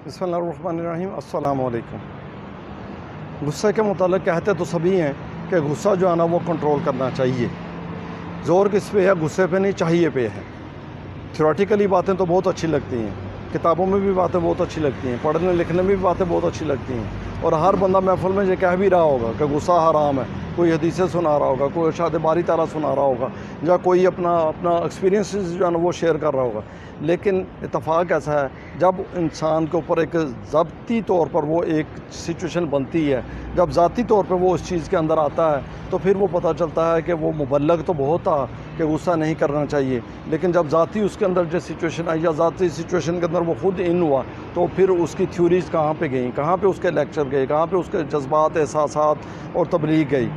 बिस्मिल्लाहिर्रहमानिर्रहीम। अस्सलाम वालेकुम। गुस्से के मुतालिक कहते तो सभी हैं कि गुस्सा जो है ना वो कंट्रोल करना चाहिए। ज़ोर किस पे है? गुस्से पे नहीं, चाहिए पे है। थ्योरेटिकली बातें तो बहुत अच्छी लगती हैं, किताबों में भी बातें बहुत अच्छी लगती हैं, पढ़ने लिखने में भी बातें बहुत अच्छी लगती हैं, और हर बंदा महफिल में ये कह भी रहा होगा कि गुस्सा हराम है। कोई हदीसें सुना रहा होगा, कोई इरशाद बारी ताला सुना रहा होगा, या कोई अपना अपना एक्सपीरियंस जो है ना वो शेयर कर रहा होगा। लेकिन इत्तफ़ाक़ ऐसा है, जब इंसान के ऊपर एक ज़ब्ती तौर पर वो एक सिचुएशन बनती है, जब ज़ाती तौर पर वो उस चीज़ के अंदर आता है, तो फिर वो पता चलता है कि वो मुबल्लग तो बहुत था कि गुस्सा नहीं करना चाहिए, लेकिन जब ज़ाती उसके अंदर जो सिचुएशन आई या ज़ाती सिचुएशन के अंदर वो खुद इन हुआ, तो फिर उसकी थ्योरीज़ कहाँ पे गई, कहाँ पे उसके लेक्चर गए, कहाँ पे उसके जज्बात, एहसासात और तबलीग गई।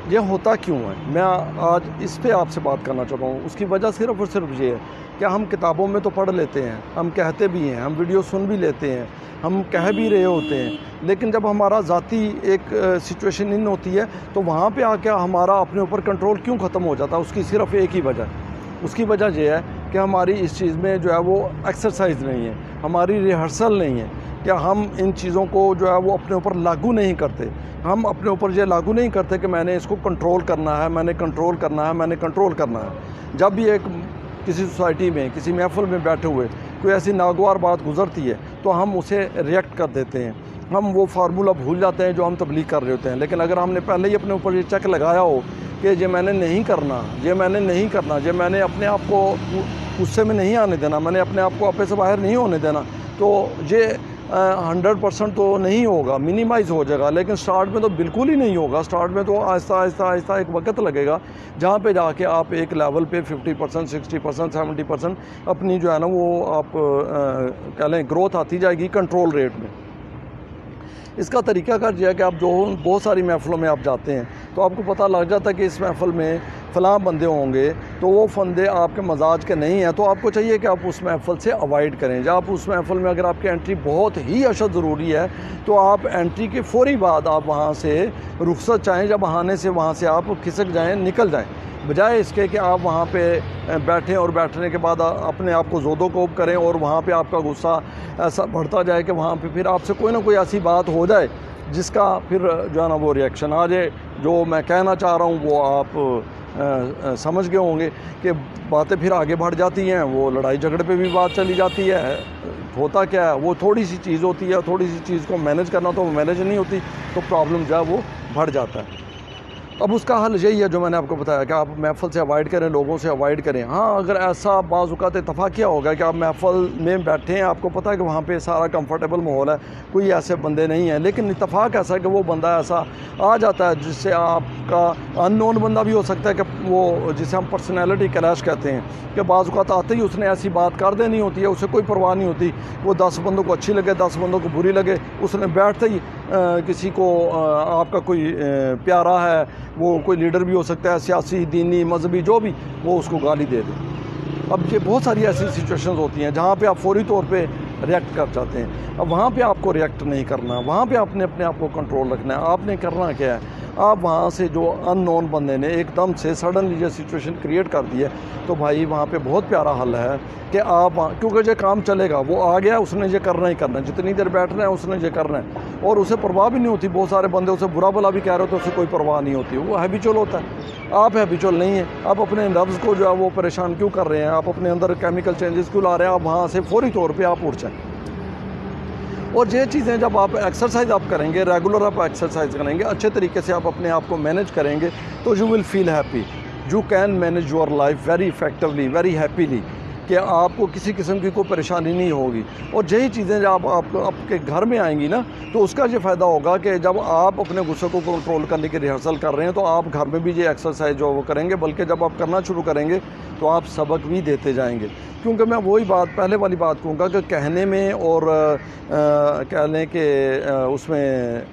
ये होता क्यों है? मैं आज इस पे आपसे बात करना चाहता हूँ। उसकी वजह सिर्फ़ और सिर्फ ये है कि हम किताबों में तो पढ़ लेते हैं, हम कहते भी हैं, हम वीडियो सुन भी लेते हैं, हम कह भी रहे होते हैं, लेकिन जब हमारा ज़ाती एक सिचुएशन इन होती है, तो वहाँ पे आके हमारा अपने ऊपर कंट्रोल क्यों ख़त्म हो जाता है? उसकी सिर्फ़ एक ही वजह है। उसकी वजह यह है कि हमारी इस चीज़ में जो है वो एक्सरसाइज नहीं है, हमारी रिहर्सल नहीं है, क्या हम इन चीज़ों को जो है वो अपने ऊपर लागू नहीं करते। हम अपने ऊपर ये लागू नहीं करते कि मैंने इसको कंट्रोल करना है, मैंने कंट्रोल करना है, मैंने कंट्रोल करना है। जब भी एक किसी सोसाइटी में, किसी महफ़िल में बैठे हुए कोई ऐसी नागवार बात गुज़रती है, तो हम उसे रिएक्ट कर देते हैं, हम वो फार्मूला भूल जाते हैं जो हम तब्लीग कर रहे होते हैं। लेकिन अगर हमने पहले ही अपने ऊपर ये चेक लगाया हो कि ये मैंने नहीं करना, ये मैंने नहीं करना, ये मैंने अपने आप को गुस्से में नहीं आने देना, मैंने अपने आप को आपे से बाहर नहीं होने देना, तो ये 100% तो नहीं होगा, मिनिमाइज़ हो जाएगा। लेकिन स्टार्ट में तो बिल्कुल ही नहीं होगा। स्टार्ट में तो आहिस्ता आहिस्ता आहिस्ता एक वक्त लगेगा, जहाँ पे जाके आप एक लेवल पे 50%, 60%, 70% अपनी जो है ना वो आप कह लें ग्रोथ आती जाएगी कंट्रोल रेट में। इसका तरीक़ाकार यह है कि आप जो बहुत सारी महफ़िलों में आप जाते हैं, तो आपको पता लग जाता है कि इस महफ़िल में फ़लाँ बंदे होंगे, तो वो बंदे आपके मजाज के नहीं हैं, तो आपको चाहिए कि आप उस महफ़िल से अवॉइड करें। जब आप उस महफ़िल में अगर आपकी एंट्री बहुत ही अशद ज़रूरी है, तो आप एंट्री के फ़ौरी बाद आप वहाँ से रुख़सत चाहें, या बहाने से वहाँ से आप खिसक जाएँ, निकल जाएँ, बजाय इसके कि आप वहाँ पे बैठें और बैठने के बाद अपने आप को ज़ोदो-कोब करें और वहाँ पे आपका गुस्सा ऐसा बढ़ता जाए कि वहाँ पे फिर आपसे कोई ना कोई ऐसी बात हो जाए जिसका फिर जो है ना वो रिएक्शन आ जाए। जो मैं कहना चाह रहा हूँ वो आप समझ गए होंगे कि बातें फिर आगे बढ़ जाती हैं, वो लड़ाई झगड़े पे भी बात चली जाती है। होता क्या है, वो थोड़ी सी चीज़ होती है, थोड़ी सी चीज़ को मैनेज करना तो वो मैनेज नहीं होती, तो प्रॉब्लम जो है वो बढ़ जाता है। अब उसका हल यही है जो मैंने आपको बताया कि आप महफ़िल से अवॉइड करें, लोगों से अवॉइड करें। हाँ, अगर ऐसा बाज़ औक़ात इत्तफ़ाक़िया होगा कि आप महफ़िल में बैठे हैं, आपको पता है कि वहाँ पे सारा कंफर्टेबल माहौल है, कोई ऐसे बंदे नहीं हैं, लेकिन इत्तफ़ाक़ ऐसा है कि वो बंदा ऐसा आ जाता है जिससे आपका अननोन बंदा भी हो सकता है कि वो जिसे हम पर्सनैलिटी क्लैश कहते हैं, कि बाज़ औक़ात आते ही उसने ऐसी बात कर देनी होती है, उसे कोई परवाह नहीं होती, वो 10 बंदों को अच्छी लगे, 10 बंदों को बुरी लगे, उसने बैठते ही किसी को आपका कोई प्यारा है, वो कोई लीडर भी हो सकता है, सियासी, दीनी, मजहबी, जो भी, वो उसको गाली दे दे। अब ये बहुत सारी ऐसी सिचुएशंस होती हैं जहाँ पे आप फौरी तौर पे रिएक्ट कर जाते हैं। अब वहाँ पे आपको रिएक्ट नहीं करना, वहाँ पे आपने अपने आप को कंट्रोल रखना है। आपने करना क्या है, आप वहाँ से जो अननोन बंदे ने एकदम से सडनली ये सिचुएशन क्रिएट कर दी है, तो भाई वहाँ पे बहुत प्यारा हल है कि आप, क्योंकि ये काम चलेगा, वो आ गया, उसने ये करना ही करना है, जितनी देर बैठना है उसने ये करना है, और उसे परवाह भी नहीं होती। बहुत सारे बंदे उसे बुरा भला भी कह रहे हो तो उसे कोई परवाह नहीं होती, वो हैबिचुअल होता है। आप हैबिचुअल नहीं है, आप अपने नफ्स को जो है वो परेशान क्यों कर रहे हैं, आप अपने अंदर केमिकल चेंजेस क्यों ला रहे हैं? आप वहाँ से फौरी तौर पर आप उठ जाएँ। और ये चीज़ें जब आप एक्सरसाइज आप करेंगे, रेगुलर आप एक्सरसाइज करेंगे, अच्छे तरीके से आप अपने आप को मैनेज करेंगे, तो you will feel happy. You can manage your life very effectively, very happily, कि आपको किसी किस्म की कोई परेशानी नहीं होगी। और यही चीज़ें जब आप आपके घर में आएंगी ना, तो उसका ये फ़ायदा होगा कि जब आप अपने गुस्से को कंट्रोल करने की रिहर्सल कर रहे हैं, तो आप घर में भी ये एक्सरसाइज जो वो करेंगे, बल्कि जब आप करना शुरू करेंगे तो आप सबक भी देते जाएंगे। क्योंकि मैं वही बात, पहले वाली बात कहूँगा कि कहने में और कह लें कि उसमें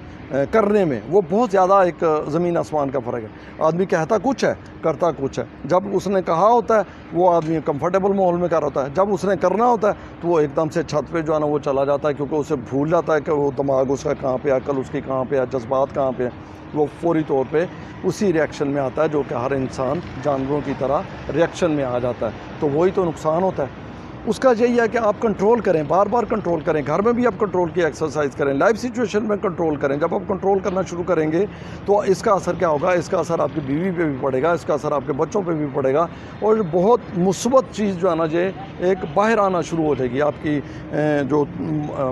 करने में वो बहुत ज़्यादा एक ज़मीन आसमान का फ़र्क है। आदमी कहता कुछ है, करता कुछ है। जब उसने कहा होता है वो आदमी कंफर्टेबल माहौल में कर होता है, जब उसने करना होता है तो वो एकदम से छत पे जो है ना वो चला जाता है, क्योंकि उसे भूल जाता है कि वो दिमाग उसका कहाँ पे है, अकल उसकी कहाँ पे है, जज्बात कहाँ पे है। वो फौरी तौर पे उसी रिएक्शन में आता है जो कि हर इंसान जानवरों की तरह रिएक्शन में आ जाता है। तो वही तो नुकसान होता है। उसका यही है कि आप कंट्रोल करें, बार बार कंट्रोल करें। घर में भी आप कंट्रोल की एक्सरसाइज करें, लाइफ सिचुएशन में कंट्रोल करें। जब आप कंट्रोल करना शुरू करेंगे तो इसका असर क्या होगा, इसका असर आपकी बीवी पे भी पड़ेगा, इसका असर आपके बच्चों पे भी पड़ेगा, और बहुत मुस्बत चीज़ जो है ना ये एक बाहर आना शुरू हो जाएगी आपकी जो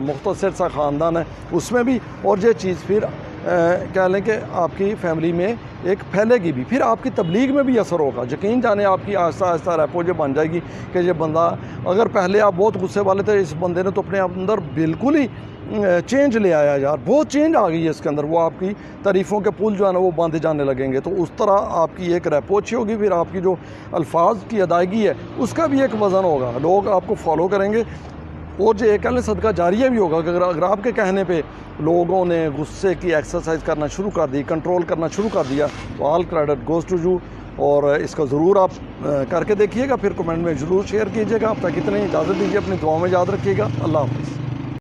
मुख्तसर सा ख़ानदान है उसमें भी। और ये चीज़ फिर कह लें कि आपकी फैमिली में एक फैलेगी भी, फिर आपकी तबलीग में भी असर होगा। यकीन जाने आपकी आहिस्ता आहिस्ता रेपो ये बन जाएगी कि ये बंदा, अगर पहले आप बहुत गुस्से वाले थे, इस बंदे ने तो अपने अंदर बिल्कुल ही चेंज ले आया यार, बहुत चेंज आ गई है इसके अंदर। वो आपकी तारीफ़ों के पुल जो है ना वो बांधे जाने लगेंगे। तो उस तरह आपकी एक रेपो अच्छी होगी, फिर आपकी जो अल्फाज की अदायगी है उसका भी एक वज़न होगा, लोग आपको फॉलो करेंगे। और जो एक कहने सदका जारिया भी होगा, अगर आपके कहने पे लोगों ने गुस्से की एक्सरसाइज करना शुरू कर दी, कंट्रोल करना शुरू कर दिया, तो all credit goes to you. और इसका ज़रूर आप करके देखिएगा, फिर कमेंट में ज़रूर शेयर कीजिएगा। अब तक इतनी इजाज़त दीजिए, अपनी दुआ में याद रखिएगा। अल्लाह हाफ़िज़।